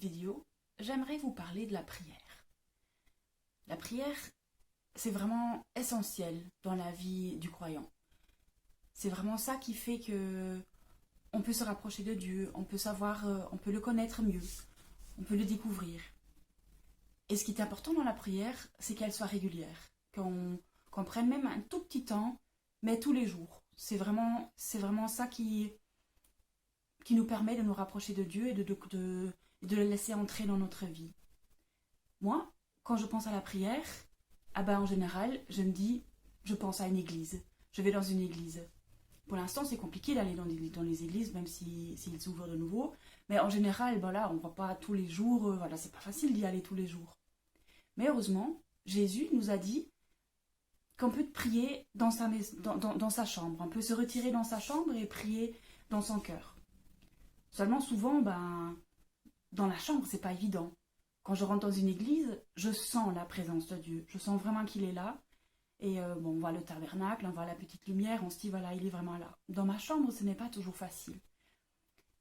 vidéo, j'aimerais vous parler de la prière. La prière, c'est vraiment essentiel dans la vie du croyant. C'est vraiment ça qui fait que on peut se rapprocher de Dieu, on peut savoir, on peut le connaître mieux, on peut le découvrir. Et ce qui est important dans la prière, c'est qu'elle soit régulière, qu'on prenne même un tout petit temps, mais tous les jours. C'est vraiment ça qui nous permet de nous rapprocher de Dieu et de le laisser entrer dans notre vie. Moi, quand je pense à la prière, en général, je pense à une église. Je vais dans une église. Pour l'instant, c'est compliqué d'aller dans les églises, même s'ils s'ouvrent de nouveau. Mais en général, on ne va pas tous les jours. C'est pas facile d'y aller tous les jours. Mais heureusement, Jésus nous a dit qu'on peut prier dans sa chambre. On peut se retirer dans sa chambre et prier dans son cœur. Seulement, souvent, dans la chambre, c'est pas évident. Quand je rentre dans une église, je sens la présence de Dieu. Je sens vraiment qu'il est là. Et on voit le tabernacle, on voit la petite lumière, on se dit, voilà, il est vraiment là. Dans ma chambre, ce n'est pas toujours facile.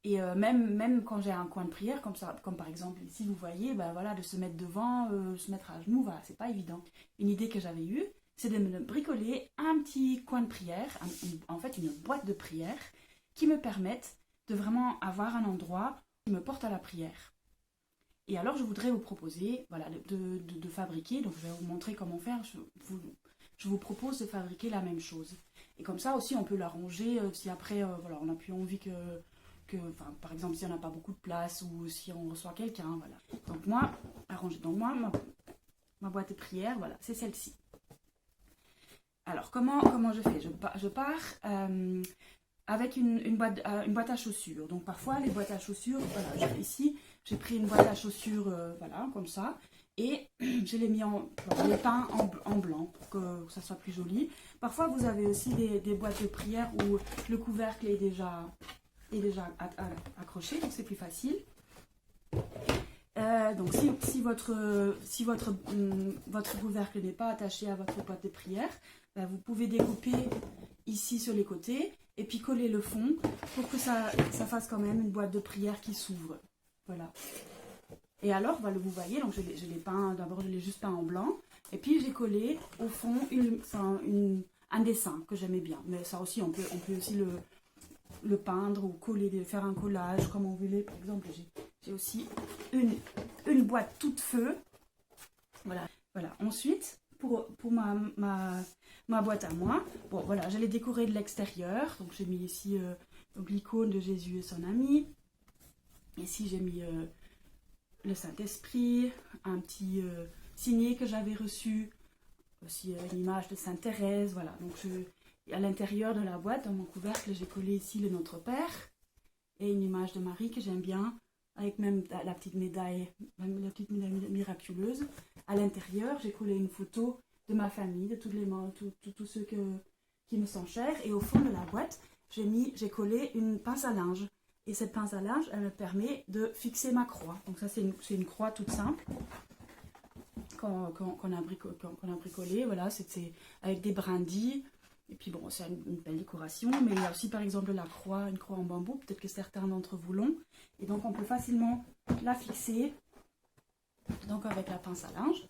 Et même quand j'ai un coin de prière, comme par exemple ici, vous voyez, de se mettre devant, se mettre à genoux, c'est pas évident. Une idée que j'avais eue, c'est de me bricoler un petit coin de prière, en fait une boîte de prière, qui me permette de vraiment avoir un endroit qui me porte à la prière. Et alors, je voudrais vous proposer de fabriquer, donc je vais vous montrer comment faire, je vous propose de fabriquer la même chose. Et comme ça aussi, on peut l'arranger si après, on n'a plus envie par exemple, si on n'a pas beaucoup de place ou si on reçoit quelqu'un, voilà. Donc moi, ma boîte de prière, voilà, c'est celle-ci. Alors, comment je fais? Je pars avec une boîte à chaussures. Donc parfois, les boîtes à chaussures, ici, j'ai pris une boîte à chaussures, comme ça. Et je l'ai mis les peint en blanc pour que ça soit plus joli. Parfois, vous avez aussi des boîtes de prière où le couvercle est déjà accroché, donc c'est plus facile. Donc si votre couvercle n'est pas attaché à votre boîte de prière, vous pouvez découper ici sur les côtés et puis coller le fond pour que ça fasse quand même une boîte de prière qui s'ouvre. Voilà. Et alors, vous voyez, donc je l'ai peint, d'abord je l'ai juste peint en blanc, et puis j'ai collé au fond un dessin que j'aimais bien. Mais ça aussi, on peut aussi le peindre ou faire un collage comme on voulait. Par exemple, j'ai aussi une boîte toute feu. Voilà. Ensuite, pour ma boîte à moi, je l'ai décorée de l'extérieur. Donc j'ai mis ici l'icône de Jésus et son ami. Ici, j'ai mis le Saint-Esprit, un petit signet que j'avais reçu, aussi une image de Sainte Thérèse, voilà. Donc à l'intérieur de la boîte, dans mon couvercle, j'ai collé ici le Notre Père et une image de Marie que j'aime bien, avec même la petite médaille miraculeuse. À l'intérieur, j'ai collé une photo de ma famille, de tous ceux qui me sont chers. Et au fond de la boîte, j'ai collé une pince à linge. Et cette pince à linge, elle me permet de fixer ma croix. Donc ça, c'est une croix toute simple qu'on a bricolée. Voilà, c'est avec des brindilles. Et puis c'est une belle décoration. Mais il y a aussi, par exemple, une croix en bambou. Peut-être que certains d'entre vous l'ont. Et donc, on peut facilement la fixer. Donc, avec la pince à linge.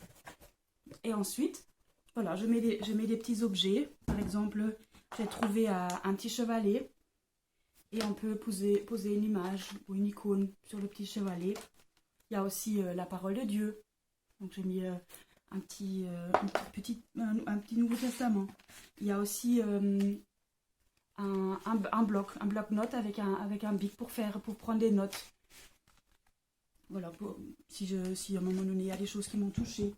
Et ensuite, je mets des petits objets. Par exemple, j'ai trouvé un petit chevalet. Et on peut poser une image ou une icône sur le petit chevalet. Il y a aussi la parole de Dieu. Donc j'ai mis un petit Nouveau Testament. Il y a aussi un bloc-notes avec un bic pour prendre des notes. Voilà, si à un moment donné il y a des choses qui m'ont touchée.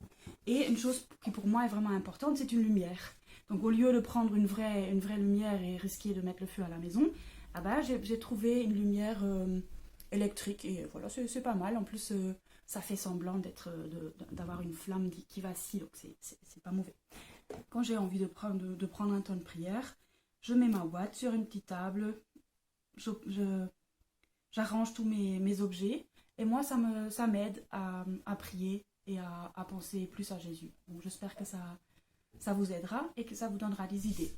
Et une chose qui pour moi est vraiment importante, c'est une lumière. Donc au lieu de prendre une vraie lumière et risquer de mettre le feu à la maison, j'ai trouvé une lumière électrique et voilà, c'est pas mal. En plus, ça fait semblant d'avoir une flamme qui vacille, donc c'est pas mauvais. Quand j'ai envie de prendre un temps de prière, je mets ma boîte sur une petite table, j'arrange tous mes objets et moi, ça m'aide à prier et à penser plus à Jésus. Donc j'espère que ça vous aidera et que ça vous donnera des idées.